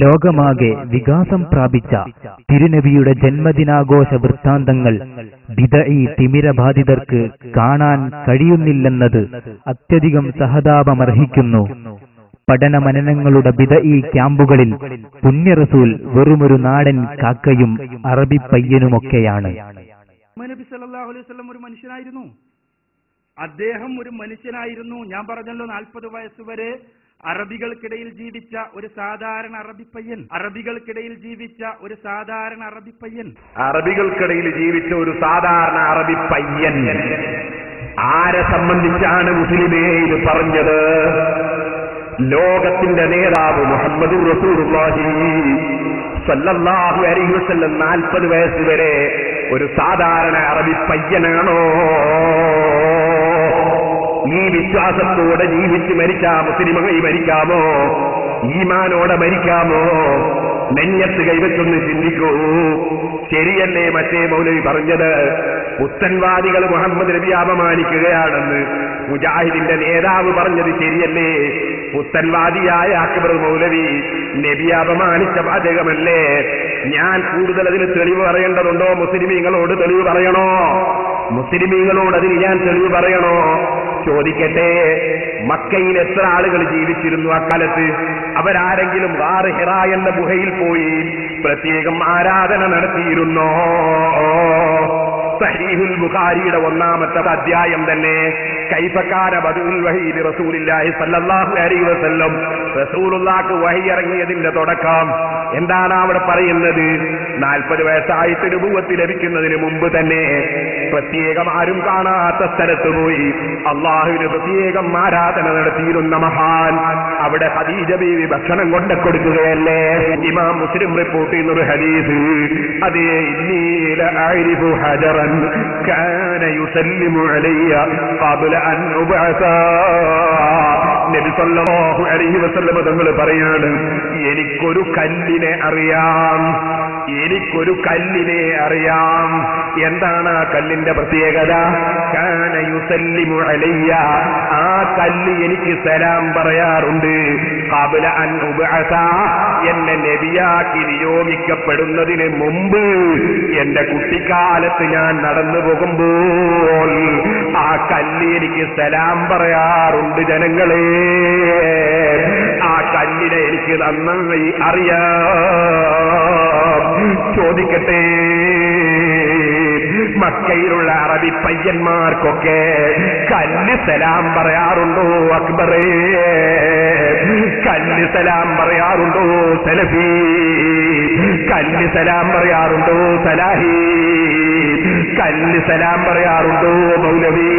ലോകമാകെ വികാസം പ്രാപിച്ച തിരുനബിയുടെ ജന്മദിനാഘോഷ വൃത്താന്തങ്ങൾ ബിദഈ തിമിരബാധിതർക്ക് കാണാൻ കഴിയുന്നില്ലെന്നത് അത്യധികം സഹതാപമർഹിക്കുന്നു. പഠനമനനങ്ങളുടെ ബിദഈ ക്യാമ്പുകളിൽ പുണ്യറസൂൽ വെറുമൊരു നാടൻ കാക്കയും അറബി പയ്യനുമൊക്കെയാണ്. നബി സല്ലല്ലാഹു അലൈഹി വസല്ലം ഒരു മനുഷ്യനായിരുന്നു. അദ്ദേഹം ഒരു മനുഷ്യനായിരുന്നു. ഞാൻ പറഞ്ഞല്ലോ 40 വയസ്സുവരെ അറബികൾക്കിടയിൽ ജീവിച്ച ഒരു സാധാരണ അറബിപ്പയ്യൻ. അറബികൾക്കിടയിൽ ജീവിച്ച ഒരു സാധാരണ അറബിപ്പയ്യൻ. അറബികൾക്കിടയിൽ ജീവിച്ച ഒരു സാധാരണ അറബിപ്പയ്യൻ. ആരെ സംബന്ധിച്ചാണ് മുസ്ലിമേ ഇത് പറഞ്ഞത്? ലോകത്തിന്റെ നേതാവ് മുഹമ്മദുർ റസൂലുള്ളാഹി സല്ലല്ലാഹു അലൈഹി വസല്ലം 40 വയസ്സ് വരെ ഒരു സാധാരണ അറബിപ്പയ്യനാണോ? ഈ വിശ്വാസത്തോടെ ജീവിച്ച് മരിച്ചാ മുസ്ലിമായി മരിക്കാമോ? ഈമാനോടെ മരിക്കാമോ? നെഞ്ഞത്ത് കൈവച്ചൊന്ന് ചിന്തിക്കൂ. ശരിയല്ലേ മറ്റേ മൗലവി പറഞ്ഞത്? പുത്തൻവാദികൾ മുഹമ്മദ് നബി അപമാനിക്കുകയാണെന്ന് മുജാഹിദിന്റെ നേതാവ് പറഞ്ഞത് ശരിയല്ലേ? പുത്തൻവാദിയായ അക്ബർ മൗലവി നബി അപമാനിച്ച വാചകമല്ലേ? ഞാൻ കൂടുതൽ അതിന് തെളിവ് പറയേണ്ടതുണ്ടോ? മുസ്ലിമീങ്ങളോട് തെളിവ് പറയണോ? മുസ്ലിമീങ്ങളോട് അതിന് ഞാൻ തെളിവ് പറയണോ? ചോദിക്കട്ടെ, മക്കയിൽ എത്ര ആളുകൾ ജീവിച്ചിരുന്നു അക്കാലത്ത്? അവരാരെങ്കിലും ഗാർ ഹിറ എന്ന ഗുഹയിൽ പോയി പ്രത്യേകം ആരാധന നടത്തിയിരുന്നോ? സഹീഹുൽ ബുഖാരിയുടെ 1-ാമത്തെ അധ്യായം തന്നെ കൈഫകാന ബദഉൽ വഹീ റസൂലുള്ളാഹി സ്വല്ലല്ലാഹു അലൈഹി വസല്ലം, റസൂലുള്ളാഹിക്ക് വഹി ഇറങ്ങിയതിന്റെ തുടക്കം എന്താണ് അവിടെ പറയുന്നത്? 40 വയസ്സായിട്ട് നബുവത്ത് ലഭിക്കുന്നതിന് മുമ്പ് തന്നെ പ്രത്യേകം ആരും കാണാത്ത സ്ഥലത്ത് പോയി അള്ളാഹുവിന് പ്രത്യേകം ആരാധന നടത്തിയിരുന്ന മഹാൻ. അവിടെ ഖദീജ ബീവി ഭക്ഷണം കൊണ്ടു കൊടുക്കുകയല്ലേ? ഇമാം മുസ്ലിം റിപ്പോർട്ട് ചെയ്യുന്നൊരു ഹദീസ്, അതേ ഇന്നീല അഅരിഫു ഹജറൻ കാന യുസല്ലിമു അലയ്യ ഖബ്ല അൻ ഉബഅസ. നബി സല്ലല്ലാഹു അലൈഹി വസല്ലം തങ്ങൾ പറയാണ്, എനിക്കൊരു കല്ലിനെ അറിയാം, എനിക്കൊരു കല്ലിനെ അറിയാം. എന്താണ് ആ കല്ലിന്റെ പ്രത്യേകത? കാന യുസല്ലിമു അലയ്യ, ആ കല്ല് എനിക്ക് സലാം പറയാറുണ്ട്. ഖബ്ല അൻ ഉബഅസ, എന്നെ നബിയാക്കി നിയോഗിക്കപ്പെടുന്നതിന് മുമ്പ് എന്റെ കുട്ടിക്കാലത്ത് ഞാൻ നടന്നു പോകുമ്പോൾ ആ കല്ല് എനിക്ക് സലാം പറയാറുണ്ട്. ജനങ്ങളെ, ആ കല്ലിനെ എനിക്ക് നന്നായി അറിയാം. ചോദിക്കട്ടെ, മക്കയിലുള്ള അറബി പയ്യന്മാർക്കൊക്കെ കല്ല് സലാം പറയാറുണ്ടോ? അക്ബറേ, കല്ല് സലാം പറയാറുണ്ടോ? സലഫി, കല്ല് സലാം പറയാറുണ്ടോ? സലാഹി, കല്ല് സലാം പറയാറുണ്ടോ? മൗലവി?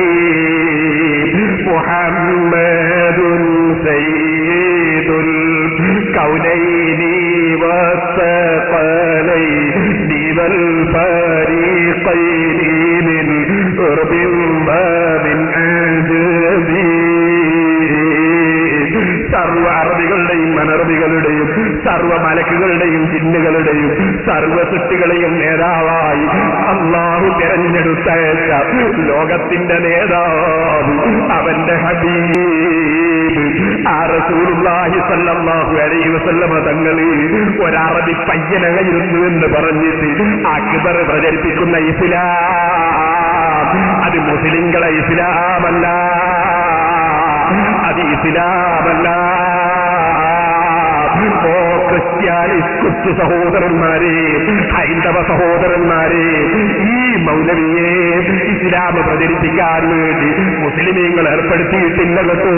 മുഹമ്മദുൻ സയ്യിദുൽ കൗനൈനി വസ്സഖലൈനി വൽ ഫരീഖൈനി മിൻ ഉർബിൻ വമിൻ അജ്മി. സർവ അറബികളുടെയും അനറബികളുടെയും സർവ മലക്കുകളുടെയും ജിന്നുകളുടെയും സർവ സൃഷ്ടികളെയും നേതാവായി അല്ലാഹു തിരഞ്ഞെടുത്ത ലോകത്തിന്റെ നേതാവ് അവന്റെ ഹബീബ് ആ റസൂലുള്ളാഹി സ്വല്ലല്ലാഹു അലൈഹി വസല്ലം തങ്ങളിൽ ഒരറബി പയ്യനായിരുന്നു എന്ന് പറഞ്ഞിട്ട് അക്ബർ പ്രചരിപ്പിക്കുന്ന ഇസ്ലാം അത് മുസ്ലിങ്ങളെ ഇസ്ലാമല്ല, അത് ഇസ്ലാമല്ല. ഓ ക്രിസ്ത്യാനി ക്രിസ്തു സഹോദരന്മാരെ, ഹൈന്ദവ സഹോദരന്മാരെ, ഈ മൗലവിയെ ഇസ്ലാം പ്രചരിപ്പിക്കാൻ വേണ്ടി മുസ്ലിമീങ്ങൾ ഏർപ്പെടുത്തിയിട്ടില്ല കേട്ടോ.